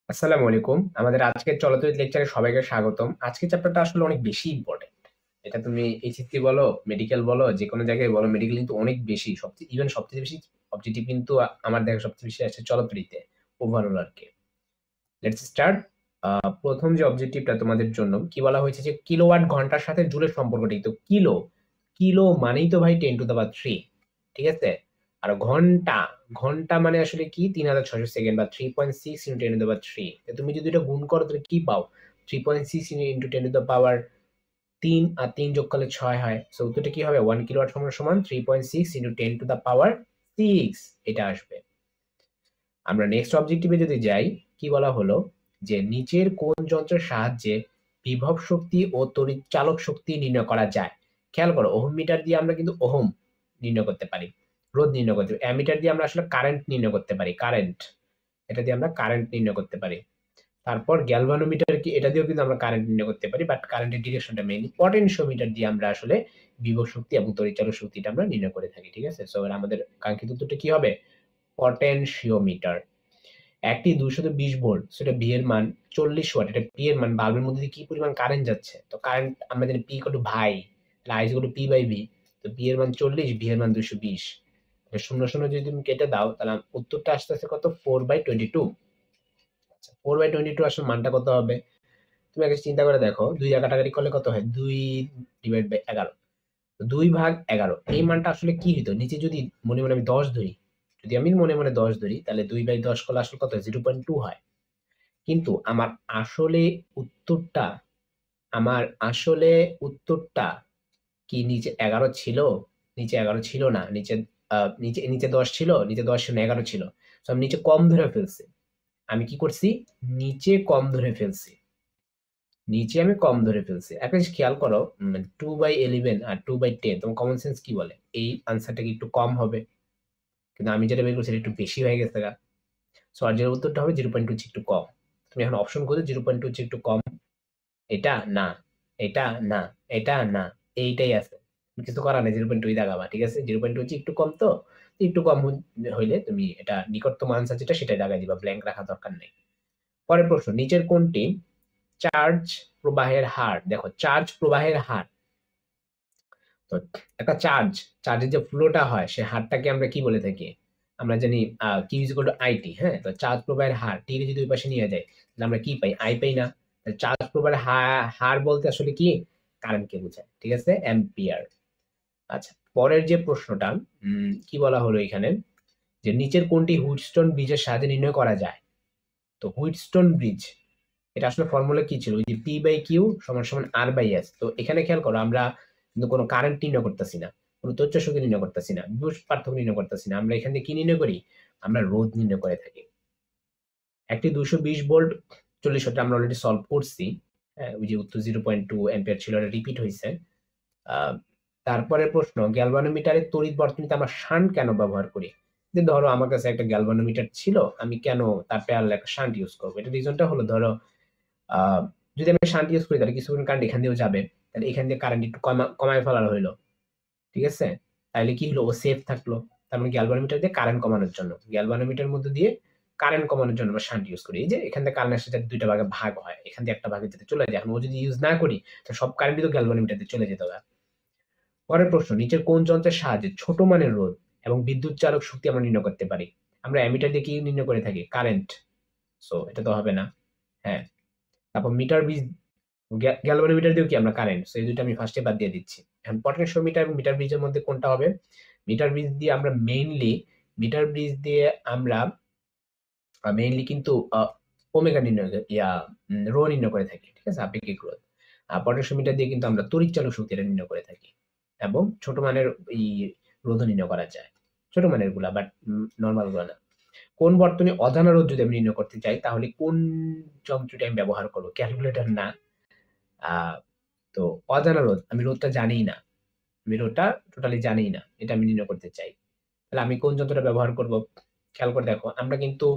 আসসালামু আলাইকুম। আমাদের আজকের চলচ্চিত্র লেকচারে সবাইকে স্বাগতম। আজকের চ্যাপ্টারটা আসলে অনেক বেশি ইম্পর্টেন্ট। এটা তুমি এইচএসসি বলো, মেডিকেল বলো, যেকোনো জায়গায় বলো, মেডিকেল কিন্তু অনেক বেশি সবচেয়ে ইভেন সবচেয়ে বেশি অবজেক্টিভ কিন্তু আমার দেখা সবচেয়ে বেশি আসছে চলচ্চিত্রে ওভারঅল আর কি। Let's start. প্রথম যে অবজেক্টিভটা তোমাদের জন্য কি বলা হয়েছে যে কিলোওয়াট ঘন্টার সাথে জুলের সম্পর্কটি। তো কিলো কিলো মানেই তো ভাই 10⁻³ ঠিক আছে। আর ঘন্টা ঘন্টা মানে আসলে কি 3600 সেকেন্ড বা 3.6 ইন্টু 10⁻³ তুমি যদি এটা গুণ করো তাহলে কি পাও 3.6 ইন্টু 10⁻³ আর 3 যোগ করলে 6 হয়। সো উত্তরটা কি হবে 1 কিলোওয়াট সমান সমান 3.6 ইন্টু 10⁻6 এটা আসবে। আমরা নেক্সট অবজেক্টিভে যদি যাই কি বলা হলো যে নিচের কোন যন্ত্রের সাহায্যে বিভব শক্তি ও তড়িৎ চালক শক্তি নির্ণয় করা যায়। খেয়াল করো ওহম মিটার দিয়ে আমরা কিন্তু ওহম নির্ণয় করতে পারি, রোধ নির্ণয় করতে পারি। অ্যামিটার দিয়ে আমরা আসলে কারেন্ট নির্ণয় করতে পারি, কারেন্ট, এটা দিয়ে আমরা কারেন্ট নির্ণয় করতে পারি। তারপর গ্যালভানোমিটার কি, এটা দিয়েও কিন্তু আমরা কারেন্ট নির্ণয় করতে পারি, বাট কারেন্টের ডিরেকশনটা মেইনলি। পটেনশিওমিটার দিয়ে আমরা আসলে বিভব শক্তি এবং তড়িৎচালক শক্তিটা আমরা নির্ণয় করে থাকি। ঠিক আছে, সো আমাদের কাঙ্ক্ষিত উত্তরটা কি হবে পটেনশিওমিটার। একটি 220 ভোল্ট সেটা ভি এর মান 40 ওয়াট, এটা পি এর মান, বাল্বের মধ্যে দিয়ে কি পরিমাণ কারেন্ট যাচ্ছে। তো কারেন্ট আমরা জানি পি ইকুয়াল টু ভাই, তাহলে I equal to P by V. তো পি এর মান 40, ভি এর মান 220। শূন্য শূন্য যদি তুমি কেটে দাও তাহলে উত্তরটা আসতে আসতে কত 4/22। আচ্ছা 4/22 আসলে মানটা কত হবে তুমি আগে চিন্তা করে দেখো। 2 কাটাকাটি করলে কত হয় 2/11। 2/11 এই মানটা আসলে কি হইতো নিচে যদি মনে মনে আমি 10 ধরি, যদি আমি মনে মনে 10 ধরি তাহলে 2/10 করলে আসলে কত হয় 0.2 হয়। কিন্তু আসলে উত্তরটা আমার আসলে উত্তরটা কি নিচে 11 ছিল? নিচে 11 ছিল না, নিচে নিচে নিচে 10 ছিল, নিচে 10 ছিল না, 11 ছিল। তো আমি নিচে কম ধরে ফেলছি। আমি কি করছি নিচে কম ধরে ফেলছি, নিচে আমি কম ধরে ফেলছি। একটা জিনিস খেয়াল করো 2/11 আর 2/10 তোমার কমন সেন্স কি বলে এই আনসারটা কি একটু কম হবে, কিন্তু আমি যেটা বের করছি এটা একটু বেশি হয়ে গেছে গা। সো আর যেটা উত্তরটা হবে 0.2 একটু কম। তুমি এখন অপশন খুঁজো 0.2 একটু কম, এটা না, এটা না, এটা না, এইটাই আছে। কিছু করার নেই, 0.2 দাগাবা। ঠিক আছে, 0.2 হচ্ছে একটু কম। তো একটু কম হইলে তুমি এটা নিকটতম আনসার যেটা সেটাই দাগাই দিবা, ব্ল্যাঙ্ক রাখা দরকার নেই। পরের প্রশ্ন, নিচের কোনটি চার্জ প্রবাহের হার। দেখো চার্জ প্রবাহের হার, তো একটা চার্জের যে ফ্লোটা হয় সে হারটাকে আমরা কি বলে থাকি, আমরা জানি Q is equal to IT. হ্যাঁ, তো চার্জ প্রবাহের হার টি যদি ওই পাশে নিয়ে যায় তাহলে আমরা কি পাই, আই পাই না। চার্জ প্রবাহের হার বলতে আসলে কি কারেন্টকে বোঝায়। ঠিক আছে, অ্যাম্পিয়ার। আচ্ছা পরের যে প্রশ্নটা কি বলা হলো এখানে যে নিচের কোনটি হুইটস্টোন ব্রিজের সাহায্যে নির্ণয় করা যায়। তো হুইটস্টোন ব্রিজ এটা আসলে ফর্মুলা কি ছিল, ওই যে পি বাই কিউ সমান সমান আর বাই এস। তো এখানে খেয়াল করো আমরা কিন্তু কোনো কারেন্ট নির্ণয় করতেছি না, কোনো তড়িৎ শক্তি নির্ণয় করতেছি না, বিভব পার্থক্য নির্ণয় করতেছি না। আমরা এখান থেকে কি নির্ণয় করি, আমরা রোধ নির্ণয় করে থাকি। একটি 220 ভোল্ট 40 ওয়াট আমরা অলরেডি সলভ করছি। হ্যাঁ, ওই যে উত্তর 0.2 অ্যাম্পিয়ার ছিল, এটা রিপিট হয়েছে। তারপরে প্রশ্ন, গ্যালভানোমিটারের তড়িৎ বর্তনীতে আমরা শান্ট কেন ব্যবহার করি। যে ধরো আমার কাছে একটা গ্যালভানোমিটার ছিল, আমি কেন তার প্যারালাল একটা শান্ট ইউজ করবো। এটা রিজনটা হলো ধরো আহ যদি আমি শান্ট ইউজ করি তাহলে কিছু কারেন্ট এখান দিয়েও যাবে, তাহলে এখান দিয়ে কারেন্ট একটু কমায় ফেলার হইলো। ঠিক আছে, তাহলে কি হলো ও সেফ থাকলো। তার মানে গ্যালভানোমিটার দিয়ে কারেন্ট কমানোর জন্য, গ্যালভানোমিটার মধ্যে দিয়ে কারেন্ট কমানোর জন্য আমরা শান্ট ইউজ করি। এই যে এখান থেকে কারেন্ট আসলে যাতে দুইটা ভাগে ভাগ হয়, এখান দিয়ে একটা ভাগে যাতে চলে যায়। এখন ও যদি ইউজ না করি তো সব কারেন্টই তো গ্যালভানোমিটার দিয়ে চলে যেতে হবে। পরের প্রশ্ন, নিচের কোন যন্ত্রের সাহায্যে ছোট মানের রোধ এবং বিদ্যুৎ চালক শক্তি আমরা নির্ণয় করতে পারি। আমরা অ্যামিটার দিয়ে কি নির্ণয় করে থাকি, কারেন্ট। সো এটা তো হবে না। হ্যাঁ, তারপর মিটার বিজ, গ্যালভানোমিটার দিয়েও কি আমরা কারেন্ট। সো এই দুটো আমি ফার্স্টে বাদ দিয়ে দিচ্ছি। এখন পটেনশিওমিটার এবং মিটার ব্রিজের মধ্যে কোনটা হবে, মিটার ব্রিজ দিয়ে আমরা মেইনলি, মিটার ব্রিজ দিয়ে আমরা মেইনলি কিন্তু ওমেগা নির্ণয় রো নির্ণয় করে থাকি। ঠিক আছে, আপেক্ষিক রোধ। আর পটেনশিওমিটার দিয়ে কিন্তু আমরা তড়িৎ চালক শক্তিটা নির্ণয় করে থাকি এবং ছোট মানের এই রোধ নির্ণয় করা যায়, ছোট মানের গুলা, বাট নর্মাল গুলা না। কোন বর্তনী অজানা রোধ যদি আমি নির্ণয় করতে চাই তাহলে কোন যন্ত্রটি আমি ব্যবহার করবো, ক্যালকুলেটর না। আহ তো অজানা রোধ, আমি রোধটা জানিই না, আমি রোধটা টোটালি জানিই না, এটা আমি নির্ণয় করতে চাই, তাহলে আমি কোন যন্ত্রটা ব্যবহার করব। খেয়াল করে দেখো আমরা কিন্তু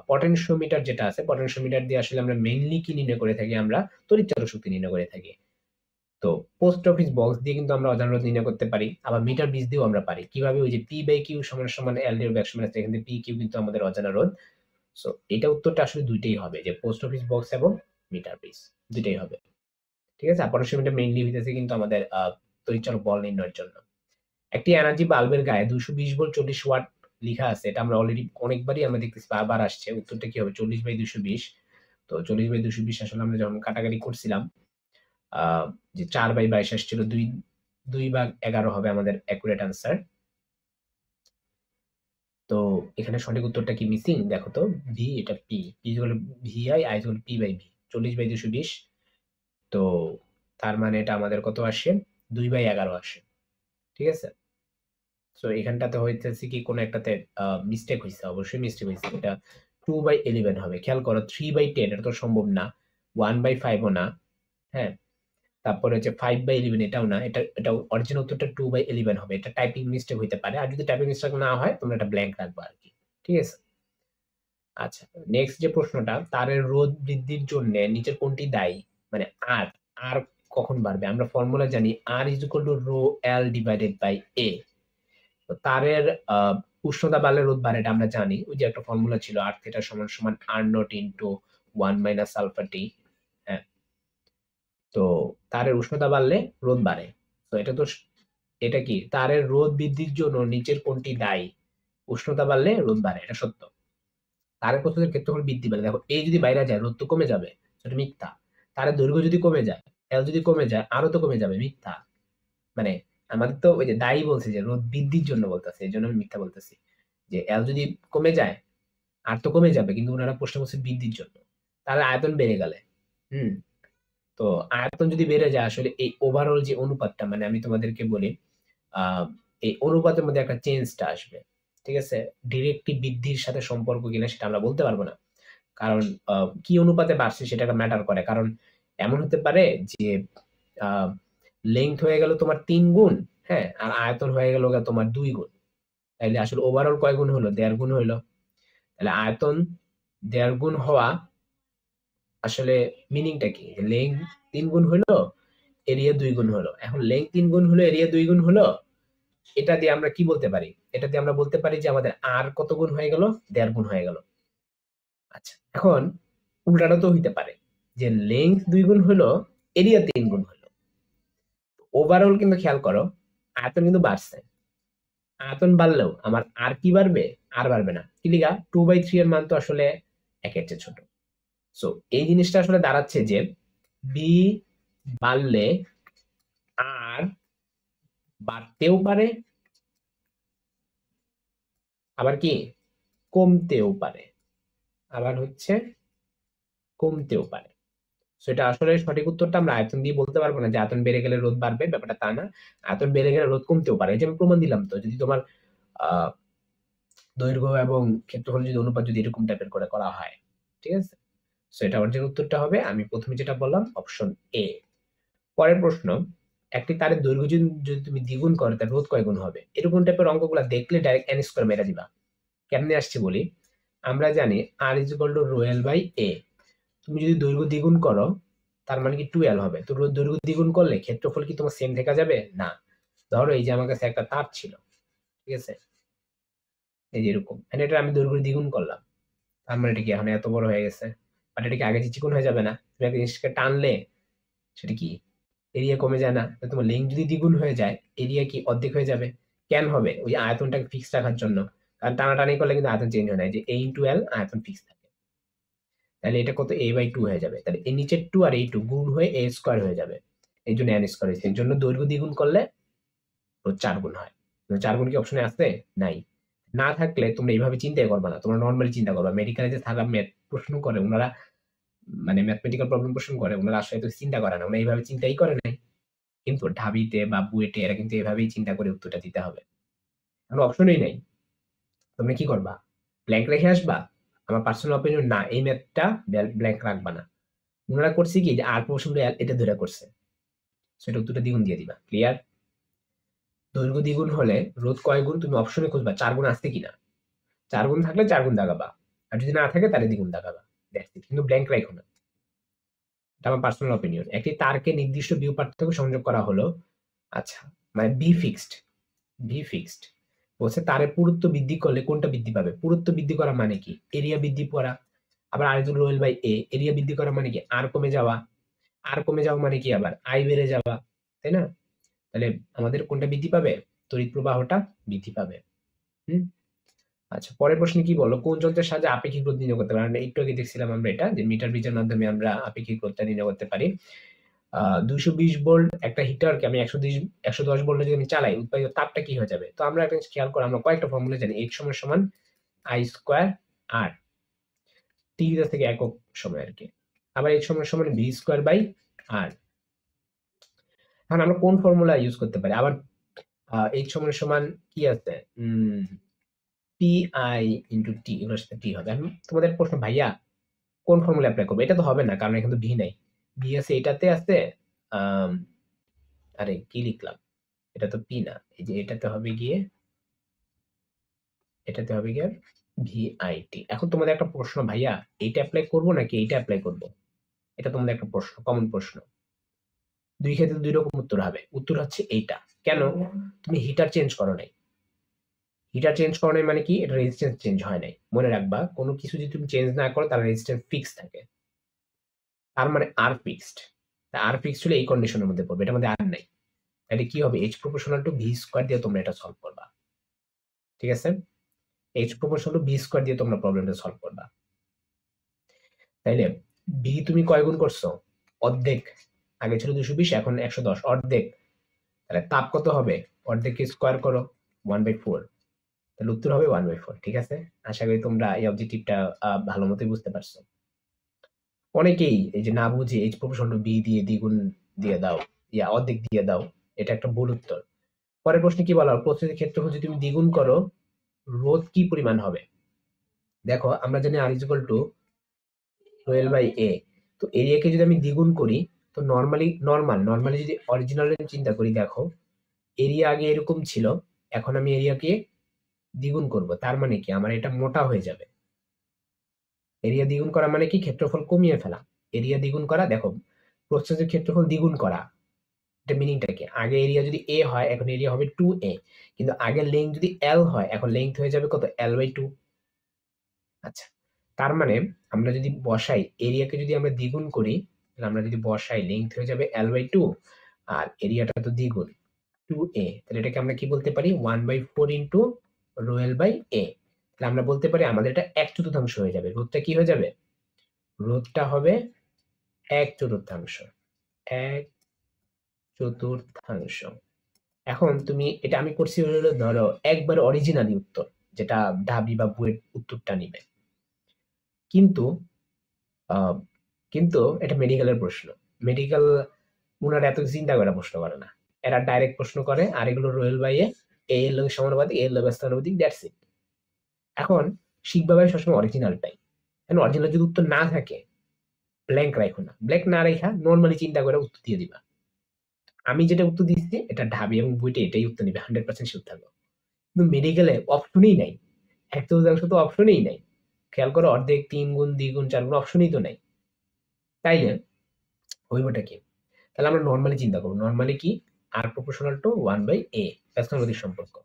পটেনশিওমিটার যেটা আছে, পটেনশিওমিটার দিয়ে আসলে আমরা মেইনলি কি নির্ণয় করে থাকি, আমরা তড়িৎ চালক শক্তি নির্ণয় করে থাকি। তো পোস্ট অফিস বক্স দিয়ে কিন্তু আমরা অজানা রোধ নির্ণয় করতে পারি, আবার মিটার বিজ দিয়েও আমরা পারি। কিভাবে, ওই যে পি বাই কিউ সমান সমান এল ডি ব্যাক সমান আছে, এখান থেকে পি কিউ কিন্তু আমাদের অজানা রোধ। সো এটা উত্তরটা আসলে দুইটাই হবে, যে পোস্ট অফিস বক্স এবং মিটার পিস দুইটাই হবে। ঠিক আছে, পটাশিয়ামটা মেইনলি হইতেছে কিন্তু আমাদের তড়িৎচালক বল নির্ণয়ের জন্য। একটি এনার্জি বাল্বের গায়ে 220 ভোল্ট 40 ওয়াট লিখা আছে, এটা আমরা অলরেডি অনেকবারই আমরা দেখতেছি, বারবার আসছে। উত্তরটা কি হবে? 40/220। তো 40/220 আসলে আমরা যখন কাটাকাটি করছিলাম, যে 4/22 আসছিল, 2/11 হবে আমাদের অ্যাকুরেট আনসার। তো এখানে সঠিক উত্তরটা কি মিসিং? দেখো তো, ভি, এটা P, P is equal V I, I is equal P by V. 40/220। তো তার মানে এটা আমাদের কত আসে? 2/11 আসে। ঠিক আছে, সো এখানটাতে হইতেছে কি কোন একটাতে মিস্টেক হইছে, অবশ্যই মিস্টেক হইছে। এটা 2/11 হবে। খেয়াল করো, 3/10 এটা তো সম্ভব না, 1/5 ও না। হ্যাঁ, তারপরে হচ্ছে 5/11 এটাও না। এটা অরিজিনাল উত্তরটা 2/11 হবে। এটা টাইপিং মিস্টেক হইতে পারে, আর যদি টাইপিং মিস্টেক না হয় তোমরা এটা ব্ল্যাঙ্ক রাখবা আর কি। ঠিক আছে, আচ্ছা, নেক্সট যে প্রশ্নটা, তারের রোধ বৃদ্ধির জন্য নিচের কোনটি দায়ী? মানে আর আর কখন বাড়বে? আমরা ফর্মুলা জানি, R is equal to rho L divided by A. তো তারের উষ্ণতা বাড়লে রোধ বাড়ে, এটা আমরা জানি। ওই যে একটা ফর্মুলা ছিল, আর থিটা সমান সমান R naught into 1 minus alpha T. হ্যাঁ, তো তারের উষ্ণতা বাড়লে রোধ বাড়ে। তো এটা তো এটা কি তারের রোধ বৃদ্ধির জন্য নিচের কোনটি দায়ী? উষ্ণতা বাড়লে রোধ বাড়ে, এটা সত্য। তারের প্রস্থের ক্ষেত্রফল বৃদ্ধি পেলে, দেখো এই যদি বাইরে যায় রোধ তো কমে যাবে, সেটা মিথ্যা। তারের দৈর্ঘ্য যদি কমে যায়, এল যদি কমে যায়, আরো তো কমে যাবে, মিথ্যা। মানে আমাদের তো ওই যে দায়ী বলছে, যে রোধ বৃদ্ধির জন্য বলতেছে, এই জন্য আমি মিথ্যা বলতেছি। যে এল যদি কমে যায়, আর তো কমে যাবে, কিন্তু ওনারা প্রশ্ন করছে বৃদ্ধির জন্য। তাহলে আয়তন বেড়ে গেলে, হুম, তো আয়তন যদি বেড়ে যায়, আসলে এই ওভারঅল যে অনুপাতটা, মানে আমি তোমাদেরকে বলি, আহ এই অনুপাতের মধ্যে একটা চেঞ্জটা আসবে। ঠিক আছে, ডিরেক্টলি বৃদ্ধির সাথে সম্পর্ক কিনা সেটা আমরা বলতে পারবো না, কারণ কি অনুপাতে বাড়ছে সেটা ম্যাটার করে। কারণ এমন হতে পারে যে লেংথ হয়ে গেল তোমার 3 গুণ, হ্যাঁ, আর আয়তন হয়ে গেল তোমার 2 গুণ। তাইলে আসলে ওভারঅল কয় গুণ হলো? 1.5 গুণ হইলো। তাহলে আয়তন 1.5 গুণ হওয়া আসলে মিনিংটা কি? লেংথ 3 গুণ হলো, এরিয়া 2 গুণ হলো। এখন লেংথ 3 গুণ হলো, এরিয়া 2 গুণ হলো, এটা দিয়ে আমরা কি বলতে পারি? এটা দিয়ে আমরা বলতে পারি যে আমাদের আর কত গুণ হয়ে গেল? 1.5 গুণ হয়ে গেল। আচ্ছা, এখন উল্টাটা তো হইতে পারে, যে লেংথ 2 গুণ হলো, এরিয়া 3 গুণ হলো। ওভারঅল কিন্তু খেয়াল করো, আয়তন কিন্তু বাড়ছে। আয়তন বাড়লেও আমার আর কি বাড়বে? আর বাড়বে না। কি লিগা? 2/3 এর মান তো আসলে একের চেয়ে ছোট। সো এই জিনিসটা আসলে দাঁড়াচ্ছে যে বি বাড়লে আর বাড়তেও পারে, আবার কি কমতেও পারে, আবার হচ্ছে কমতেও পারে। সো এটা আসলে সঠিক উত্তরটা আমরা আয়তন দিয়ে বলতে পারবো না, যে আয়তন বেড়ে গেলে রোধ বাড়বে, ব্যাপারটা তা না। আয়তন বেড়ে গেলে রোধ কমতেও পারে, এই যে আমি প্রমাণ দিলাম তো। যদি তোমার আহ দৈর্ঘ্য এবং ক্ষেত্রফল যদি অনুপাত যদি এরকম টাইপের করে করা হয়, ঠিক আছে। সো এটা অরিজিনাল উত্তরটা হবে, আমি প্রথমে যেটা বললাম, অপশন এ। পরের প্রশ্ন, একটি তারের দৈর্ঘ্য যদি যদি তুমি দ্বিগুণ করো, তার রোধ কয় গুণ হবে? এরকম টাইপের অঙ্কগুলো দেখলে ডাইরেক্ট এন স্কোয়ার মেরে দিবা। কেমনে আসছে বলি, আমরা জানি R is equal to rho L by A. তুমি যদি দৈর্ঘ্য দ্বিগুণ করো, তার মানে কি 2l হবে। তো দৈর্ঘ্য দ্বিগুণ করলে ক্ষেত্রফল কি তোমার সেম থেকে যাবে? না। ধরো এই যে আমার কাছে একটা তার ছিল, ঠিক আছে, এই যে এরকম, মানে এটা আমি দৈর্ঘ্য দ্বিগুণ করলাম, তার মানে এটা কি এখন এত বড় হয়ে গেছে? বাট এটা কি আগে যে চিকন হয়ে যাবে না? তুমি একটা জিনিসকে টানলে সেটা কি এরিয়া কমে যায় না? তো তোমার লেন্থ যদি দ্বিগুণ হয়ে যায়, এরিয়া কি অর্ধেক হয়ে যাবে? কেন হবে? ওই আয়তনটাকে ফিক্স রাখার জন্য। কারণ টানাটানি করলে কিন্তু আয়তন চেঞ্জ হয় না, এই যে a ইন্টু এল আয়তন ফিক্স থাকে। তাহলে এটা কত? a/2 হয়ে যাবে। তাহলে এই নিচের 2 আর এই 2 গুণ হয়ে a স্কয়ার হয়ে যাবে। এই জন্য n স্কয়ার হয়েছে। এর জন্য দৈর্ঘ্য দ্বিগুণ করলে 4 গুণ হয়। 4 গুণ কি অপশনে আছে? নাই। না থাকলে তোমরা এইভাবে চিন্তাই করবা না, তোমরা নরমালি চিন্তা করবা। মেডিকেলে যে স্যাররা ম্যাথ প্রশ্ন করে, ওনারা মানে ম্যাথমেটিক্যাল প্রবলেম প্রশ্ন করে, ওনারা আসলে তো চিন্তা করে না, ওনারা এইভাবে চিন্তাই করে নাই। কিন্তু ঢাবিতে বা বুয়েটে এরা কিন্তু এভাবেই চিন্তা করে উত্তরটা দিতে হবে। কোনো অপশনই নাই। তোমরা কি করবা? ব্ল্যাঙ্ক রেখে আসবা? আমার পার্সোনাল অপিনিয়ন, না, এই ম্যাথটা ব্ল্যাঙ্ক রাখবা না। ওনারা করছে কি, যে আর প্রশ্ন এটা ধরে করছে, সেটা উত্তরটা দ্বিগুণ দিয়ে দিবা। ক্লিয়ার? দৈর্ঘ্য দ্বিগুণ হলে রোধ কয় গুণ? তুমি অপশনে খুঁজবা 4 গুণ আসছে কিনা। 4 গুণ থাকলে 4 গুণ দাগাবা, আর যদি না থাকে তাহলে দ্বিগুণ দাগাবা। That's it. কিন্তু ব্ল্যাঙ্ক রাখো না। এটা আমার পার্সোনাল অপিনিয়ন। একটি তারকে নির্দিষ্ট বিভব পার্থক্য সংযোগ করা হলো। আচ্ছা, মানে বি ফিক্সড, বি ফিক্সড। বলছে তারের পুরুত্ব বৃদ্ধি করলে কোনটা বৃদ্ধি পাবে? পুরুত্ব বৃদ্ধি করা মানে কি? এরিয়া বৃদ্ধি করা। আবার আরেকজন রোয়েল বাই এ, এরিয়া বৃদ্ধি করা মানে কি? আর কমে যাওয়া। আর কমে যাওয়া মানে কি? আবার আই বেড়ে যাওয়া, তাই না? তাহলে আমাদের কোনটা বৃদ্ধি পাবে? তড়িৎ প্রবাহটা বৃদ্ধি পাবে। হুম। আচ্ছা, পরের প্রশ্নে কি বললো? কোন যন্ত্রের সাহায্যে আপেক্ষিক রোধ নির্ণয় করতে পারি? আমরা একটু আগে দেখছিলাম আমরা এটা, যে মিটার ব্রিজের মাধ্যমে আমরা আপেক্ষিক রোধটা নির্ণয় করতে পারি। 220 ভোল্ট একটা হিটারকে আমি 110 ভোল্টে যদি আমি চালাই, উৎপাদিত তাপটা কি হয়ে যাবে? তো আমরা একটা জিনিস খেয়াল করি, আমরা কয়েকটা ফর্মুলা জানি। H সমান I স্কয়ার R, টি থেকে একক সময় আরকি। আবার H সমান V স্কয়ার বাই R। এখন আমরা কোন ফর্মুলা ইউজ করতে পারি? আবার H সমান কি আছে? PI ইনটু T, এগুলোর সাথে T হবে। এখন তোমাদের প্রশ্ন, ভাইয়া কোন ফর্মুলা এপ্লাই করবো? এটা তো হবে না, কারণ এখানে তো V নাই। V আছে, এটাতে আছে। আম আরে কি লিখলাম? এটা তো P না। এই যে এটাতে হবে গিয়ে VIT। এখন তোমাদের একটা প্রশ্ন, ভাইয়া এইটা এপ্লাই করবো নাকি এইটা এপ্লাই করবো? এটা তোমাদের একটা প্রশ্ন, কমন প্রশ্ন। দুই ক্ষেত্রে দুই রকম উত্তর হবে। উত্তর হচ্ছে এইটা। কেন? তুমি হিটার চেঞ্জ করো নাই। হিটার চেঞ্জ করো নাই মানে কি? এটা রেজিস্ট্যান্স চেঞ্জ হয় নাই। মনে রাখবা, কোনো কিছু যদি তুমি চেঞ্জ না করো তার রেজিস্ট্যান্স ফিক্স থাকে। তার মানে আর ফিক্সড। আর ফিক্সড হলে এই কন্ডিশনের মধ্যে পড়বে, এটার মধ্যে আর নাই। তাহলে কি হবে? H proportional to V square দিয়ে তোমরা এটা সলভ করবা। ঠিক আছে? H proportional to V square দিয়ে তোমরা প্রবলেমটা সলভ করবা। তাইলে V তুমি কয় গুণ করছো? অর্ধেক। আগে ছিল 220, এখন 110, অর্ধেক। তাহলে তাপ কত হবে? অর্ধেককে স্কয়ার করো, 1/4। তাহলে উত্তর হবে 1/4। ঠিক আছে? আশা করি তোমরা এই অবজেক্টিভটা ভালো মতোই বুঝতে পারছো। অনেকেই এই যে না বুঝে H প্রপোর্শনাল টু V দিয়ে দ্বিগুণ দিয়ে দাও, অর্ধেক দিয়ে দাও। এটা একটা ভুল উত্তর। পরের প্রশ্নে কি বলা হয়? প্রস্থের ক্ষেত্রফল যদি তুমি দ্বিগুণ করো, রোধ কি পরিমাণ হবে? দেখো, আমরা জানি R equal to রোয়েল by A. তো এরিয়াকে যদি আমি দ্বিগুণ করি, তো নর্মালি যদি অরিজিনাল চিন্তা করি, দেখো এরিয়া আগে এরকম ছিল, এখন আমি এরিয়াকে দ্বিগুণ করব, তার মানে কি? আমার এটা মোটা হয়ে যাবে। এরিয়া দ্বিগুণ করা মানে কি? ক্ষেত্রফল কমিয়ে ফেলা। এরিয়া দ্বিগুণ করা, দেখো প্রস্থের ক্ষেত্রফল দ্বিগুণ করা, এটা মিনিংটা কি? আগে এরিয়া যদি এ হয়, এখন এরিয়া হবে 2a। কিন্তু আগে লেন্থ যদি এল হয়, এখন লেন্থ হয়ে যাবে কত? L/2। আচ্ছা, তার মানে আমরা যদি বসাই এরিয়াকে, যদি আমরা দ্বিগুণ করি, তাহলে আমরা যদি বসাই লেন্থ হয়ে যাবে L/2, আর এরিয়াটা তো দ্বিগুণ 2a, তাহলে এটাকে আমরা কি বলতে পারি? 1/4 ইন্টু রোয়েল বাই এ। তাহলে আমরা বলতে পারি আমাদের এটা 1/4 হয়ে যাবে। রোধটা কি হয়ে যাবে? রোধটা হবে 1/4। 1/4। এখন তুমি এটা আমি করছি হলো, ধরো একবার অরিজিনালি উত্তর, যেটা ঢাবি বা বুয়েট উত্তরটা নিবে। কিন্তু আহ, কিন্তু এটা মেডিকেলের প্রশ্ন। মেডিকেল ওনারা এত চিন্তা করে প্রশ্ন করে না। এরা ডাইরেক্ট প্রশ্ন করে, আর এগুলো রোয়েল বাই এ এর লগে সমানুপাতিক, এ এর লগে স্থানানুপাতিক, দ্যাটস ইট। এখন শিখবা ভাই সবসময় অরিজিনালটাই। এখন অরিজিনাল যদি উত্তর না থাকে, ব্ল্যাঙ্ক রাখো না। ব্ল্যাঙ্ক না রেখা নর্মালি চিন্তা করে উত্তর দিয়ে দিবা। আমি যেটা উত্তর দিচ্ছি, এটা ঢাবি এবং বুয়েটে এটাই উত্তর নিবে, 100% শিওর থাকো। কিন্তু মেডিকেলে অপশনই নাই। 1/4 তো অপশনই নাই। খেয়াল করো, অর্ধেক, 3 গুণ, দ্বিগুণ, 4 গুণ, অপশনই তো নাই। তাইলে হইবটা কি? তাহলে আমরা নর্মালি চিন্তা করবো। নর্মালি কি? আর প্রপোর্শনাল টু 1/a, ব্যস্তানুপাতিক সম্পর্ক।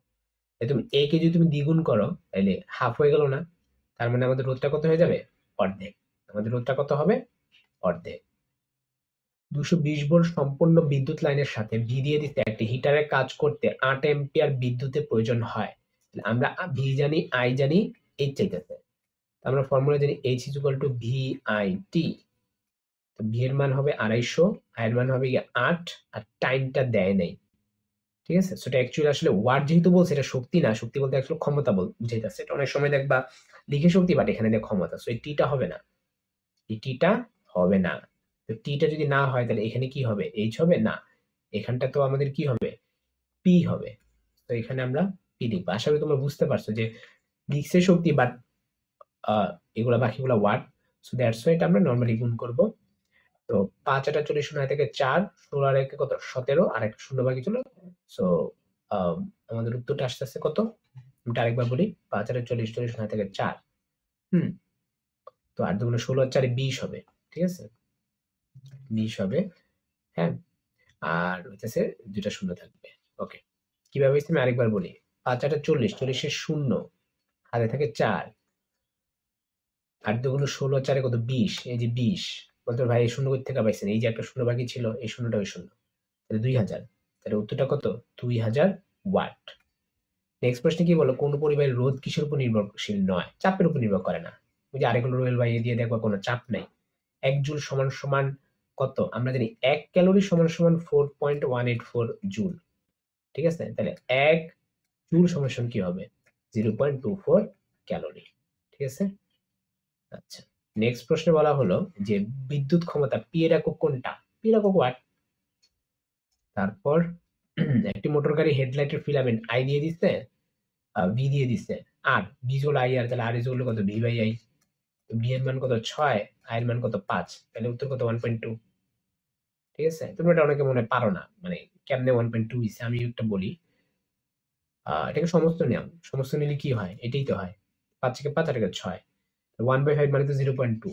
তাই তুমি a কে যদি তুমি দ্বিগুণ করো, তাইলে হাফ হয়ে গেল না? তার মানে আমাদের রোধটা কত হয়ে যাবে? অর্ধেক। আমাদের রোধটা কত হবে? অর্ধেক। 220 ভোল্ট সম্পূর্ণ বিদ্যুৎ লাইনের সাথে ভি দিয়ে দিতে একটি হিটারের কাজ করতে 8 অ্যাম্পিয়ার বিদ্যুতের প্রয়োজন হয়। তাহলে আমরা ভি জানি, আই জানি, এইচ চাইতেছে। আমরা ফর্মুলা জানি H is equal two VIT। তো ভি এর মান হবে 250, আই এর মান হবে 8, আর টাইমটা দেয় নাই। ঠিক আছে? সো এটা অ্যাকচুয়ালি আসলে ওয়াট যেহেতু বলছে, এটা শক্তি না, শক্তি বলতে আসলে ক্ষমতা বুঝাইতেছে। এটা অনেক সময় দেখবা লিখে শক্তি, বাট এখানে দেখ ক্ষমতা। সো এই টিটা হবে না, এই টিটা হবে না। তো টিটা যদি না হয়, তাহলে এখানে কি হবে? এইচ হবে না, এখানটা তো আমাদের কি হবে? পি হবে। তো এখানে আমরা পি লিখবো। আশা করি তোমরা বুঝতে পারছো যে লিখছে শক্তি, বাট এগুলা বাকিগুলা ওয়াট। সো দ্যাটস ওয়াই এটা আমরা নরমালি গুণ করব। তো 5 8 40 শূন্য থেকে 4, 16 আর একে কত? 17, আর একটা শূন্য বাকি ছিল। সো আমাদের উত্তরটা আসতেছে কত? আমি আরেকবার বলি, 5 8 40 40 শূন্য থেকে 4। হুম। তো 8 2 16 আর 4 20 হবে। ঠিক আছে? 20 হবে। হ্যাঁ, আর হইতেছে দুইটা শূন্য থাকবে। ওকে, কিভাবে হইছে আমি আরেকবার বলি। 5 8 40, 40 শূন্য, হাতে থাকে 4, 8 2 16, 4 কত 20, এই যে 20। বলতো ভাই এই শূন্য কোথা থেকে পাইছেন? এই যে একটা শূন্য বাকি ছিল, এই শূন্যটা ওই শূন্য, তাহলে 2000। তাহলে উত্তরটা কত? 2000 ওয়াট। নেক্সট প্রশ্নে কি বলো, কোন পরিবাহের রোধ কিসের উপর নির্ভরশীল নয়? চাপের উপর নির্ভর করে না। ওই যে আরেকগুলো রোয়েল বাইয়ে দিয়ে দেখবা কোনো চাপ নাই। 1 জুল সমান সমান কত? আমরা জানি 1 ক্যালোরি সমান সমান 4.184 জুল। ঠিক আছে, তাহলে 1 জুল সমান সমান কি হবে? 0.24 ক্যালোরি। ঠিক আছে। আচ্ছা, নেক্সট প্রশ্নে বলা হলো যে বিদ্যুৎ ক্ষমতা পি এর একক কোনটা? পি এর একক ওয়াট। তারপর একটি মোটর গাড়ি হেডলাইটের ফিলামেন্ট আই দিয়ে দিচ্ছে, ভি দিয়ে দিচ্ছে, আর বি জোল আই আর, তাহলে আর ইজ কত? V by I. বি এর মান কত? 6, আই এর মান কত? 5, তাহলে উত্তর কত? 1.2। ঠিক আছে, তুমি এটা অনেকে মনে পারো না, মানে কেমনে 1.2 হইছে। আমি একটা বলি, এটাকে সমস্ত নিয়ম, সমস্ত নিলে কি হয়? এটাই তো হয়, 5 থেকে 5 আর 6, 1/5 মানে তো 0.2।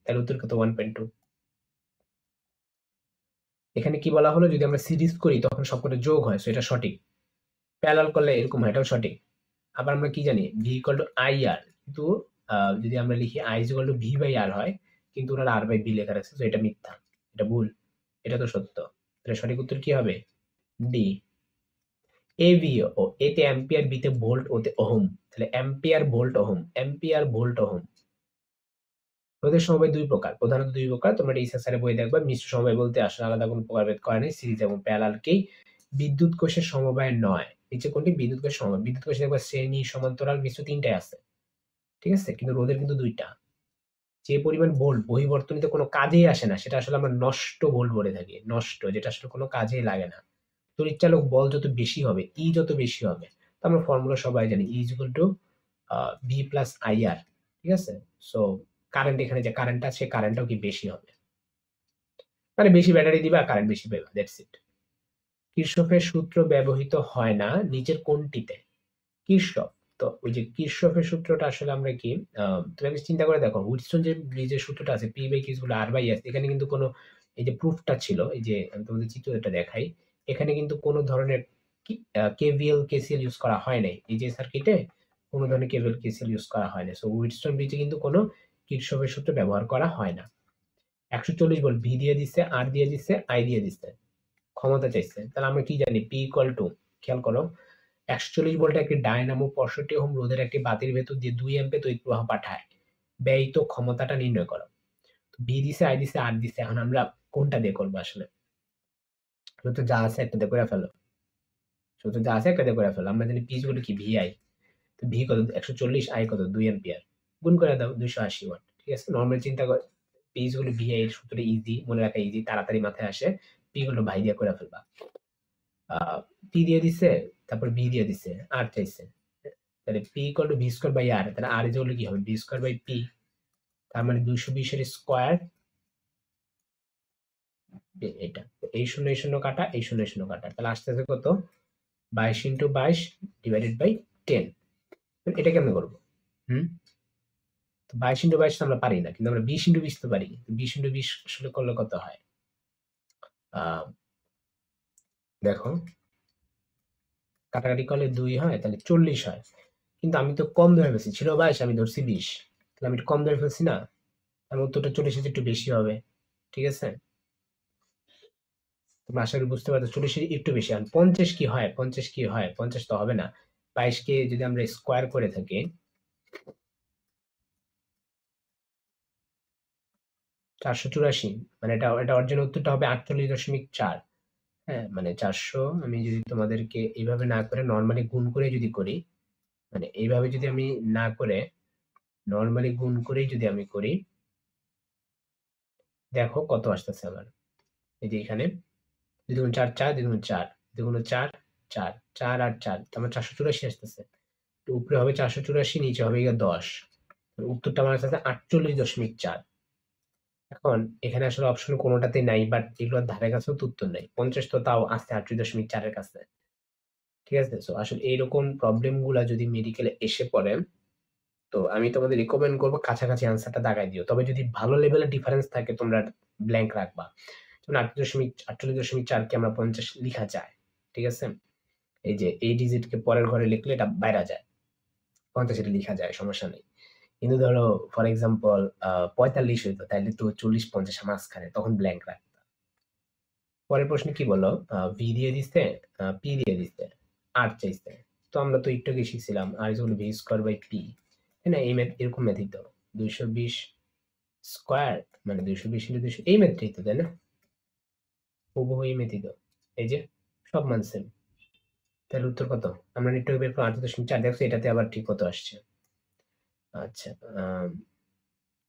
তাহলে উত্তর কত? 1.2। এখানে কি বলা হলো, যদি আমরা সিরিজ করি তখন সবকটা যোগ হয়, সো এটা সঠিক। প্যারালাল করলে এরকম হয়, এটাও সঠিক। আবার আমরা কি জানি? V equal to I R, কিন্তু যদি আমরা লিখি I equal to V by R হয়, কিন্তু ওরা আর বাই বি লেখা রাখছে, তো এটা মিথ্যা, এটা ভুল, এটা তো সত্য। তাহলে সঠিক উত্তর কি হবে? ডি। এ ভি ও, এতে অ্যাম্পিয়ার, বিতে ভোল্ট, ওতে ওহম। তাহলে ampere volt ohm, ampere volt ohm. রোধের সমবায় দুই প্রকার, প্রধানত দুই প্রকার। তোমরা এটা ইসা স্যারে বই দেখবা। মিশ্র সমবায় বলতে আসলে আলাদা কোনো প্রকারভেদ করে নাই, সিরিজ এবং প্যারালালকেই বিদ্যুৎ কোষের সমবায় নয়। নিচে কোনটি বিদ্যুৎ কোষের সমবায়? বিদ্যুৎ কোষে দেখবা শ্রেণী, সমান্তরাল, মিশ্র তিনটাই আছে। ঠিক আছে, কিন্তু রোধের কিন্তু দুইটা। যে পরিমাণ ভোল্ট বহিবর্তনীত কোনো কাজেই আসে না, সেটা আসলে আমরা নষ্ট ভোল্ট বলে থাকি, নষ্ট, যেটা আসলে কোনো কাজেই লাগে না। তড়িৎচালক বল যত বেশি হবে, ই যত বেশি হবে, তো আমরা ফর্মুলা সবাই জানি, E is equal to V plus I R. ঠিক আছে, সো কারেন্ট, এখানে যে কারেন্ট আছে, কারেন্টটাও কি বেশি হবে, মানে বেশি ব্যাটারি দিবা, কারেন্ট বেশি পাবে, দ্যাটস ইট। কিরশফের সূত্র ব্যবহৃত হয় না নিচের কোনটিতে? কিরশফ, তো ওই যে কিরশফের সূত্রটা আসলে আমরা কি, তুমি একটু চিন্তা করে দেখো, হুইটস্টোন যে ব্রিজের সূত্রটা আছে, P by Q equal R by S, এখানে কিন্তু কোনো, এই যে প্রুফটা ছিল, এই যে আমি তোমাদের চিত্রটা দেখাই, এখানে কিন্তু কোনো ধরনের কেভিএল কেসিএল ইউজ করা হয় নাই। এই যে সার্কিটে কোনো ধরনের কেভিএল কেসিএল ইউজ করা হয় না, সো হুইটস্টোন ব্রিজে কিন্তু কোনো কিরশফের সূত্র ব্যবহার করা হয় না। 140 ভোল্ট, ভি দিয়ে দিচ্ছে, আর দিয়ে দিচ্ছে, আই দিয়ে দিচ্ছে, ক্ষমতা চাইছে। তাহলে আমরা কি জানি? পি ইকুয়াল টু, খেয়াল করো, 140 ভোল্টের একটি ডায়নামো 65 ওহম রোধের একটি বাতির ভেতর দিয়ে 2 অ্যাম্পিয়ার তড়িৎ প্রবাহ পাঠায়, ব্যয়িত ক্ষমতাটা নির্ণয় করো। ভি দিছে, আই দিছে, আর দিছে, এখন আমরা কোনটা দিয়ে করবো আসলে? সূত্র যা আছে একটা দিয়ে করে ফেলো, সূত্র যা আছে একটা দিয়ে করে ফেলো। আমরা জানি পি ইকুয়াল টু কি? V I. তো ভি কত? 140, আই কত? 2 অ্যাম্পিয়ার, গুণ করে দাও 280 ওয়াট। ঠিক আছে, নরমাল চিন্তা কর, P equal to V I এর সূত্রটা ইজি মনে রাখা, ইজি, তাড়াতাড়ি মাথায় আসে। পি ইকুয়াল টু ভাই দিয়ে করে ফেলবা। পি দিয়ে দিছে, তারপর বি দিয়ে দিছে, আর চাইছে, তাহলে P equal to V square by R, তাহলে আর ইকুয়াল টু কি হবে? ভি স্কয়ার বাই পি, তার মানে 220 এর স্কয়ার, এটা এই শূন্য এই শূন্য কাটা, এই শূন্য এই শূন্য কাটা, তাহলে আসতেছে কত? 22 ইন্টু 22 ডিভাইডেড বাই 10। এটা কেমনে করবো? তো 22 ইন্টু 22 তো আমরা পারি না, কিন্তু আমরা 20 ইন্টু 20 তো পারি। 20 ইন্টু 20 আসলে করলে কত হয়? দেখো, কাটাকাটি করলে 2 হয়, তাহলে 40 হয়। কিন্তু আমি তো কম ধরে ফেলছি, ছিল 22, আমি ধরছি 20, তাহলে আমি একটু কম ধরে ফেলছি না, আমার উত্তরটা 40 একটু বেশি হবে। ঠিক আছে, তোমরা আশা করি বুঝতে পারছো, 40 একটু বেশি। আর 50 কি হয়? 50 কি হয়? 50 তো হবে না। 22 কে যদি আমরা স্কোয়ার করে থাকি, 484, মানে এটা এটা অরিজিনাল উত্তরটা হবে 48.4। হ্যাঁ, মানে 400, আমি যদি তোমাদেরকে এইভাবে না করে নর্মালি গুণ করে যদি করি, মানে এইভাবে যদি আমি না করে নর্মালি গুণ করেই যদি আমি করি, দেখো কত আসতেছে আমার। এই যে এখানে 2 দুগুণ 4, 4 2 দুগুণ 4, 2 দুগুণ 4, 4, 4 আর 4, আমার 484 আসতেছে। তো উপরে হবে 484, নিচে হবে 10। উত্তরটা আমার কাছে 48.4। এখন এখানে আসলে অপশন কোনোটাতেই নাই, বাট এগুলোর ধারে কাছেও তো উত্তর নাই। 50 তো তাও আসছে 38.4 এর কাছে। ঠিক আছে, সো আসলে এইরকম প্রবলেম গুলা যদি মেডিকেলে এসে পড়ে, তো আমি তোমাদের রিকমেন্ড করবো কাছাকাছি আনসারটা দাগাই দিও। তবে যদি ভালো লেভেলের ডিফারেন্স থাকে, তোমরা ব্ল্যাঙ্ক রাখবা। যেমন 48.4 কে আমরা 50 লিখা যায়। ঠিক আছে, এই যে এই ডিজিটকে পরের ঘরে লিখলে এটা বাইরে যায়, 50 এটা লিখা যায়, সমস্যা নেই। কিন্তু ধরো ফর এক্সাম্পল 45 হইতো, তাইলে তো 40-50 মাঝখানে, তখন ব্ল্যাঙ্ক রাখতা। পরের প্রশ্নে কি বললো, ভি দিয়ে দিচ্ছে, পি দিয়ে দিচ্ছে, আর চাইছে। তো আমরা তো একটু আগে শিখছিলাম R is V square by P, তাই না? এই ম্যাথ এরকম ম্যাথই তো, 220 স্কোয়ার মানে 220 ইন্টু 200, এই ম্যাথটাই তো, তাই না? হুবহু এই ম্যাথই তো, এই যে সব মান সেম। তাহলে উত্তর কত? আমরা একটু বের করলাম 8.4, দেখছো এটাতে আবার ঠিক কত আসছে। আচ্ছা,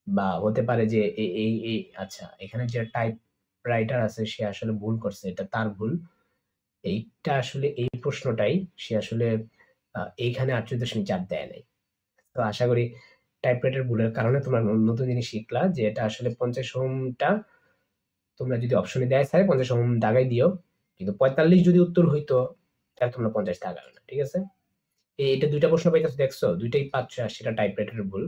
বা হতে পারে যে এই আচ্ছা, এখানে যে টাইপ রাইটার আছে সে আসলে ভুল করছে, এটা তার ভুল। এইটা আসলে এই প্রশ্নটাই সে আসলে এইখানে 38.4 দেয় নাই। তো আশা করি টাইপ রাইটার ভুলের কারণে তোমরা নতুন জিনিস শিখলা যে এটা আসলে 50 ওহমটা তোমরা যদি অপশনে দেয় থাকে 50 ওহম দাগাই দিও, কিন্তু 45 যদি উত্তর হইতো তাহলে তোমরা 50 দাগাবে না, ঠিক আছে? এটা দুইটা প্রশ্ন পাইতেছো, দেখছো দুইটাই 500, আর সেটা টাইপ রাইটারের ভুল।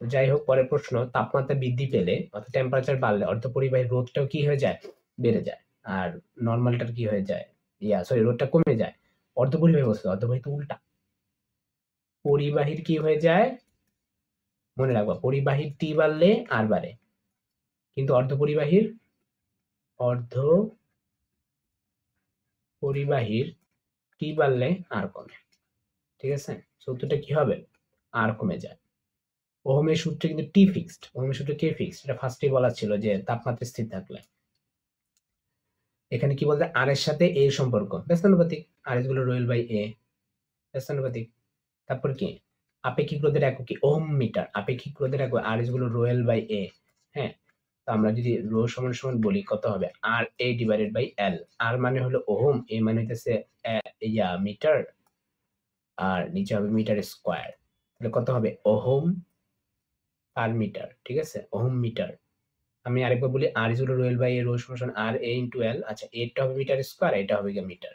তো যাই হোক, পরের প্রশ্ন, তাপমাত্রা বৃদ্ধি পেলে অর্থাৎ টেম্পারেচার বাড়লে অর্ধপরিবাহী রোধটাও কি হয়ে যায়? বেড়ে যায়। আর নরমালটার কি হয়ে যায়? সরি, রোধটা কমে যায়। অর্ধপরিবাহী বস্তু, অর্ধপরিবাহী তো উল্টা। পরিবাহীর কি হয়ে যায়? মনে রাখবা, পরিবাহীর টি বাড়লে আর বাড়ে, কিন্তু অর্ধপরিবাহীর টি বাড়লে আর কমে, ঠিক আছে? সূত্রটা কি হবে? আর কমে যায়। ওহমের সূত্রে কিন্তু টি ফিক্সড, ওহমের সূত্রে কে ফিক্সড, এটা ফার্স্টেই বলা ছিল যে তাপমাত্রা স্থির থাকলে। এখানে কি বলতে, আর এর সাথে এর সম্পর্ক ব্যস্তানুপাতিক, আর এস গুলো রোয়েল বাই এ, ব্যস্তানুপাতিক। তারপর কি, আপেক্ষিক রোধের একক কি? Ohm metre. আপেক্ষিক রোধের একক আর এস গুলো রোয়েল বাই এ। হ্যাঁ, তো আমরা যদি রো সমান সমান বলি কত হবে? আর এ ডিভাইডেড বাই এল। আর মানে হলো ওহম, এ মানে হইতেছে মিটার, আর নিচে হবে মিটার স্কোয়ার। তাহলে কত হবে? ওহম পার মিটার, ঠিক আছে? Ohm metre. আমি আরেকবার বলি, R is rho L by A, rho সমান আর এ ইনটু এল। আচ্ছা, এটা হবে মিটার স্কয়ার, এটা হবে গিয়ে মিটার,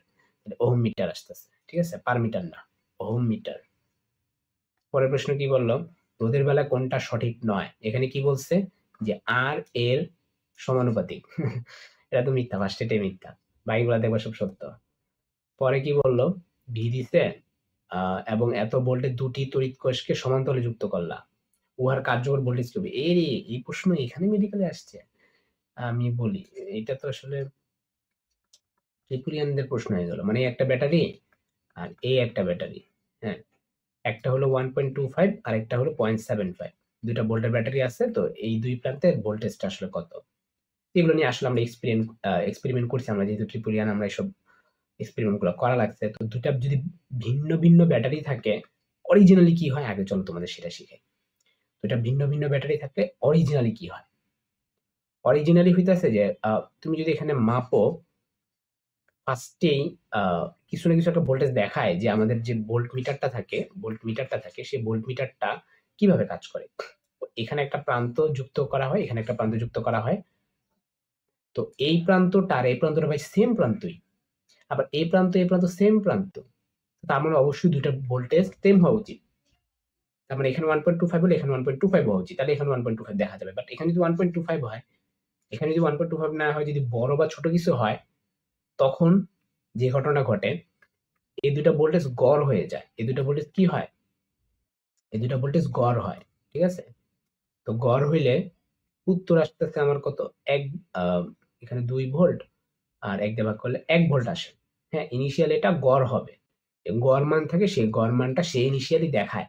ওহম মিটার আসতেছে, ঠিক আছে? পার মিটার না, ওহম মিটার। পরের প্রশ্ন কি বললো, রোধের বেলা কোনটা সঠিক নয়? এখানে কি বলছে যে আর এর সমানুপাতিক। এটা তো মিথ্যা, ফার্স্ট এটাই মিথ্যা, বাকিগুলো দেখবা সব সত্য। পরে কি বললো, ভি দিছে এবং এত ভোল্টেজ দুটি তড়িৎ কোষকে সমান্তরালে যুক্ত করলা, উহার কার্যকর ভোল্টেজ কি হবে? এই প্রশ্ন এখানে মেডিকেলে আসছে। আমি বলি, এটা তো আসলে ত্রিপুরিয়ানদের প্রশ্ন হয়ে গেল। মানে একটা ব্যাটারি আর এই একটা ব্যাটারি, হ্যাঁ, একটা হলো 1.25 আর একটা হলো 0.75, দুইটা ভোল্টের ব্যাটারি আছে। তো এই দুই প্রান্তের ভোল্টেজটা আসলে কত? এগুলো নিয়ে আসলে আমরা এক্সপেরিমেন্ট করছি, আমরা যেহেতু ত্রিপুরিয়ান, আমরা এইসব এক্সপেরিমেন্ট গুলো করা লাগছে। তো দুটা যদি ভিন্ন ভিন্ন ব্যাটারি থাকে, অরিজিনালি কি হয় আগে চলো তোমাদের সেটা শিখাই। দুটা ভিন্ন ভিন্ন ব্যাটারি থাকলে অরিজিনালি কি হয়? অরিজিনালি হইতাছে যে তুমি যদি এখানে মাপো, ফার্স্টেই কিছু না কিছু একটা ভোল্টেজ দেখায় যে আমাদের যে ভোল্ট মিটারটা থাকে সেই ভোল্ট মিটারটা কিভাবে কাজ করে। এখানে একটা প্রান্ত যুক্ত করা হয়, এখানে একটা প্রান্ত যুক্ত করা হয়। তো এই প্রান্তটা আর এই প্রান্তটা ভাই সেম প্রান্তই, আবার এই প্রান্ত সেম প্রান্ত। তার মানে অবশ্যই দুইটা ভোল্টেজ সেম হওয়া উচিত। তার মানে এখানে 1.25 হলে এখানে 1.25 হওয়া উচিত, তাহলে এখানে 1.25 দেখা যাবে। বাট এখানে যদি 1.25 হয়, এখানে যদি 1.25 না হয়, যদি বড় বা ছোট কিছু হয়, তখন যে ঘটনা ঘটে, এই দুইটা ভোল্টেজ গড় হয়ে যায়। এই দুইটা ভোল্টেজ কি হয়? এই দুইটা ভোল্টেজ গড় হয়, ঠিক আছে? তো গড় হইলে উত্তর আসতেছে আমার কত? এক, এখানে 2 ভোল্ট আর 1 দিয়ে ভাগ করলে 1 ভোল্ট আসে। হ্যাঁ, ইনিশিয়াল এটা গড় হবে। গড় মান থাকে, সেই গড় মানটা সে ইনিশিয়ালি দেখায়।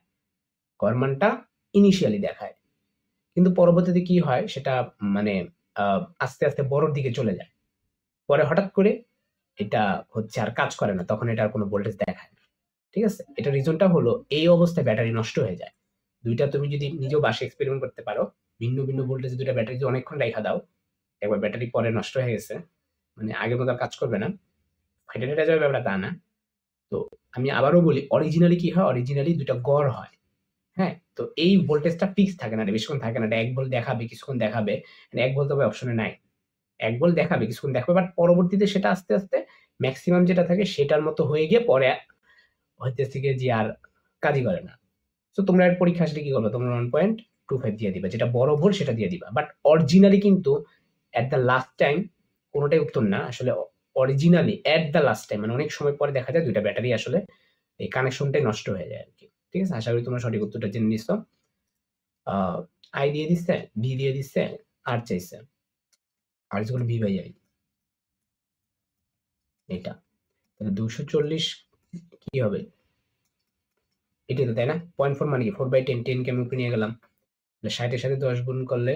গড় মানটা ইনিশিয়ালি দেখায়। কিন্তু পরবর্তীতে কি হয় সেটা মানে আস্তে আস্তে বড়র দিকে চলে যায়। পরে হঠাৎ করে এটা হচ্ছে আর কাজ করে না, তখন এটা আর কোনো ভোল্টেজ দেখায় না। ঠিক আছে? এটার রিজনটা হলো এই অবস্থায় ব্যাটারি নষ্ট হয়ে যায়। দুইটা তুমি যদি নিজেও বাসায় এক্সপেরিমেন্ট করতে পারো, ভিন্ন ভিন্ন ভোল্টেজে দুইটা ব্যাটারি যদি অনেকক্ষণ রাইখা দাও, একবার ব্যাটারি পরে নষ্ট হয়ে গেছে, মানে আগের মতো আর কাজ করবে না, ফাইটা টেটে যাবে ব্যাপারটা তা না। তো আমি আবারও বলি, অরিজিনালি কি হয়? অরিজিনালি দুইটা গড় হয়। হ্যাঁ? তো এই ভোল্টেজটা ফিক্সড থাকে না, এটা বেশিক্ষণ থাকে না। এটা 1 ভোল্ট দেখাবে, কিছুক্ষণ দেখাবে। 1 ভোল্ট তবে অপশনে নাই। 1 ভোল্ট দেখাবে, কিছুক্ষণ দেখাবে, বাট পরবর্তীতে সেটা আস্তে আস্তে মেক্সিমাম যেটা থাকে সেটার মতো হয়ে গিয়ে পরে হইতেছে গিয়ে যে আর কাজই করে না। সো তোমরা এর পরীক্ষা আসলে কি করবে? তোমরা 1.25 দিয়ে দিবা, যেটা বড় ভোল্ট সেটা দিয়ে দিবা। বাট অরিজিনালি কিন্তু এট দ্য লাস্ট টাইম কোনটাই উত্তর না আসলে। Originally at the last time মানে অনেক সময় পরে দেখা যায় ২ টা ব্যাটারি আসলে এই কানেকশনটাই নষ্ট হয়ে যায় আরকি। ঠিক আছে? আশা করি তোমরা সঠিক উত্তরটা জেনে নিছো। আ I দিয়ে দিছে, B দিয়ে দিছে, R চাইছে। R is equal to V by I এটা। তাহলে ২৪০ কি হবে? এটাই তো, তাই না? 0.4 মানে কি? 4/10 10 কে আমি উপরে নিয়ে গেলাম। তাহলে ৬০ এর সাথে ১০ গুণ করলে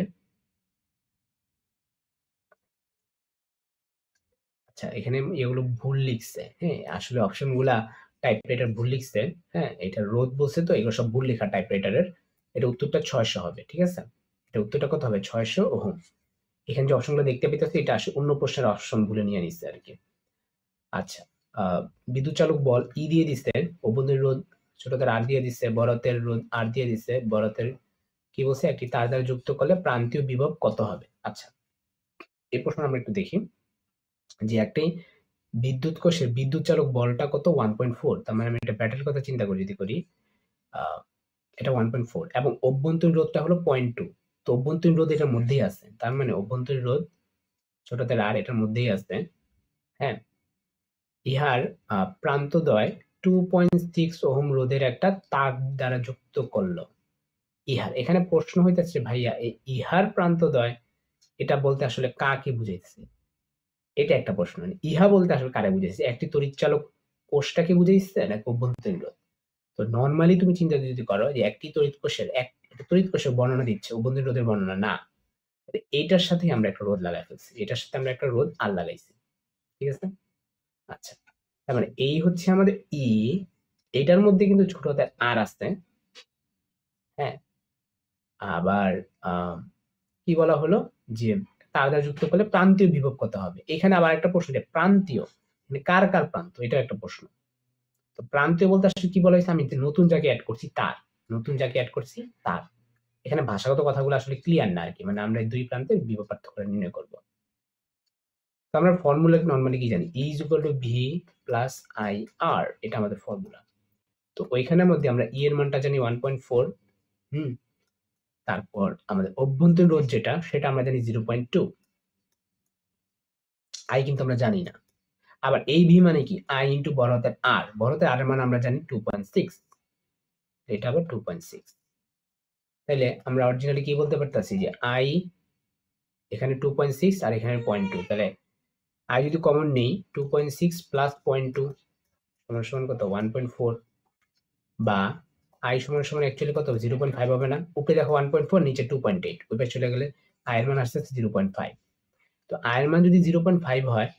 আচ্ছা এখানে এগুলো ভুল লিখছে। হ্যাঁ? আসলে অপশনগুলা টাইপরাইটার ভুল লিখছে। হ্যাঁ? এটা রোধ বলছে তো এগুলো সব ভুল লেখা টাইপরাইটারের। এটা উত্তরটা ৬০০ হবে। ঠিক আছে? এটা উত্তরটা কত হবে? ৬০০ ওহম। এখানে যে অপশনগুলো দেখতে পেতেছি এটা আসলে অন্য প্রশ্নের অপশন ভুলে নিয়ে নিচ্ছে আরকি। আচ্ছা, আ বিদ্যুৎ চালক বল ই দিয়ে দিছে, অভ্যন্তরীণ রোধ ছোট হাতের আর দিয়ে দিছে, বড় হাতের রোধ আর দিয়ে দিছে, বড় হাতের কি বলছে? একটি তার দ্বারা যুক্ত করলে প্রান্তীয় বিভব কত হবে? আচ্ছা, এই প্রশ্ন আমরা একটু দেখি যে একটি বিদ্যুৎ কোষের বিদ্যুৎ চালক বলটা কত? 1.4 তার মানে আমি একটা ব্যাটারির কথা চিন্তা করি যদি করি, আ এটা 1.4 এবং অভ্যন্তরীণ রোধটা হলো 0.2 তো অভ্যন্তরীণ রোধ এটার মধ্যেই আছে। তার মানে অভ্যন্তরীণ রোধ ছোট হাতের আর এটার মধ্যেই আছে। হ্যাঁ? ইহার প্রান্তদ্বয় 2.6 ওহম রোধের একটা তার দ্বারা যুক্ত করল। ইহার এখানে প্রশ্ন হইতেছে ভাইয়া এই ইহার প্রান্তদ্বয় এটা বলতে আসলে কাকে বুঝাইতেছে? এটা একটা প্রশ্ন। ইহা বলতে আসলে কারে বুঝাইছে? একটি তড়িৎচালক কোষটাকে বুঝাইছে নাকি অভ্যন্তরীণ রোধ? তো নরমালি তুমি চিন্তা যদি করো যে একটি তড়িৎ কোষের একটা তড়িৎ কোষের বর্ণনা দিচ্ছে, অভ্যন্তরীণ রোধের বর্ণনা না। এইটার সাথেই আমরা একটা রোধ লাগাই ফেলছি। এটার সাথে আমরা একটা রোধ আর লাগাইছি। ঠিক আছে? আচ্ছা। তার মানে এই হচ্ছে আমাদের ই, এটার মধ্যে কিন্তু ছোট হাতের আর আছে। হ্যাঁ? আবার আ কি বলা হলো? যে তার দ্বারা যুক্ত করলে প্রান্তীয় বিভব কত হবে? এখানে আবার একটা প্রশ্ন যে প্রান্তীয় মানে কার প্রান্ত? এটাও একটা প্রশ্ন। তো প্রান্তীয় বলতে আসলে কি বলা হয়েছে? আমি যে নতুন জায়গায় এড করছি তার। নতুন জায়গায় এড করছি তার। এখানে ভাষাগত কথাগুলো আসলে ক্লিয়ার না আরকি। মানে আমরা এই ২ প্রান্তের বিভব পার্থক্যটা নির্ণয় করব। তো আমরা ফর্মুলা নরমালি কি জানি? E is equal to V plus IR এটা আমাদের ফর্মুলা। তো ওইখানের মধ্যে আমরা E এর মানটা জানি 1.4 হুম? তারপর আমাদের অভ্যন্তরীণ রোধ যেটা সেটা আমরা জানি 0.2 I কিন্তু আমরা জানি না। আবার এই V মানে কি? I ইনটু বড় হাতের R। বড় হাতের R এর মান আমরা জানি 2.6 এটা আবার 2.6 তাইলে আমরা অরিজিনালি কি বলতে পারতাছি যে I এখানে 2.6 আর এখানে 0.2 তাহলে I যদি কমন নেই 2.6 প্লাস 0.2 সমান কত? 1.4 বা I সমান অ্যাকচুয়ালি কত? 0.5 হবে না? উপরে দেখো 1.4 নিচে 2.8 ওই পাশে চলে গেলে I এর মান আসছে 0.5 তো I এর মান যদি 0.5 হয়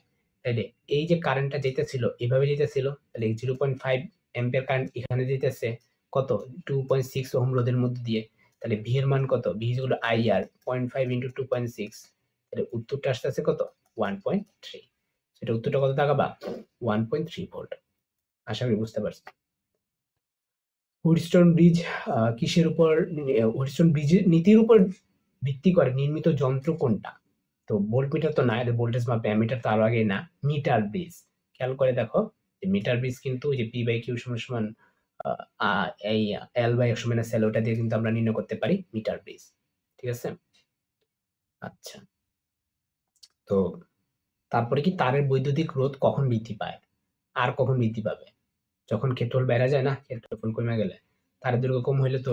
তাইলে এই যে কারেন্টটা যাইতেছিল এভাবে যাইতেছিল তাহলে এই 0.5 অ্যাম্পিয়ার কারেন্ট এখানে যাইতেছে কত? 2.6 ওহম রোধের মধ্যে দিয়ে। তাহলে V এর মান কত? V হলো IR 0.5 ইনটু 2.6 তাহলে উত্তরটা আসতেছে কত? 1.3 সেটা উত্তরটা কত দাগাবা? 1.3 ভোল্ট। আশা করি বুঝতে পারছো। হুইটস্টোন ব্রিজ কিসের উপর হুইটস্টোন ব্রিজের নীতির উপর ভিত্তি করে নির্মিত যন্ত্র কোনটা? তো ভোল্টমিটার তো না, এটা ভোল্টেজ মাপে। অ্যামিটার তো আরো আগে না। Metre bridge. খেয়াল করে দেখো যে মিটার ব্রিজ কিন্তু ওই যে P বাই Q সমান সমান আ আ এই L বাই F সমান SL ওটা দিয়ে কিন্তু আমরা নির্ণয় করতে পারি মিটার ব্রিজ। ঠিক আছে? আচ্ছা। তো তারপরে কি তারের বৈদ্যুতিক রোধ কখন বৃদ্ধি পায়? আর কখন বৃদ্ধি পাবে? যখন ক্ষেত্রফল বেড়ে যায় না? ক্ষেত্রফল কমে গেলে। তারের দৈর্ঘ্য কম হইলে তো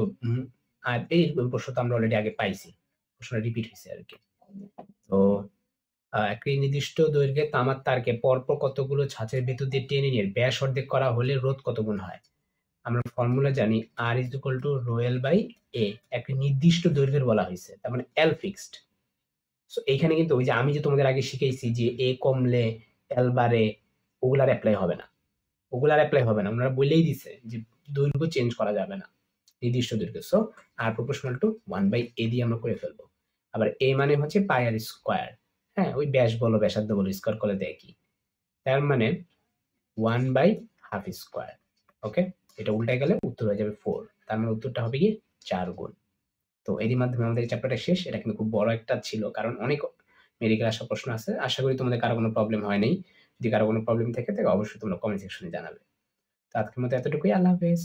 আর এই প্রশ্ন তো আমরা অলরেডি আগে পাইছি। প্রশ্নটা রিপিট হইছে আরকি। তো একটি নির্দিষ্ট দৈর্ঘ্যে তামার তারকে পরপর কতগুলো ছাঁচের ভেতর দিয়ে টেনে নিয়ে ব্যাস অর্ধেক করা হলে রোধ কত গুণ হয়? আমরা ফর্মুলা জানি R is equal to rho L by A একটি নির্দিষ্ট দৈর্ঘ্যের বলা হইছে। তার মানে L ফিক্সড। সো এইখানে কিন্তু ওই যে আমি যে তোমাদের আগে শিখাইছি যে A কমলে L বাড়ে ওগুলার এপ্লাই হবে না। ওগুলার এপ্লাই হবে না। উনারা বলেই দিছে যে দৈর্ঘ্য চেঞ্জ করা যাবে না। নির্দিষ্ট দৈর্ঘ্য। So R proportional to 1 by A দিয়ে আমরা করে ফেলবো। আবার A মানে হচ্ছে পাই আর স্কয়ার। হ্যাঁ? ওই ব্যাস বলো, ব্যাসার্ধ বলো স্কয়ার করলে দেয় কি? তার মানে 1 by হাফ স্কয়ার। ওকে? এটা উল্টায় গেলে উত্তর হয়ে যাবে 4 তার মানে উত্তরটা হবে কি 4 গুণ। তো এরই মাধ্যমে আমাদের এই চ্যাপ্টারটা শেষ। এটা কিন্তু খুব বড় একটা ছিল। কারণ অনেক মেডিকেল আসা প্রশ্ন আছে। আশা করি তোমাদের কারো কোনো প্রবলেম হয় নাই। যদি কারো কোনো প্রবলেম থেকে থাকে অবশ্যই তোমরা কমেন্ট সেকশনে জানাবে। তো আজকের মতো এতটুকুই। আল্লাহ হাফেজ।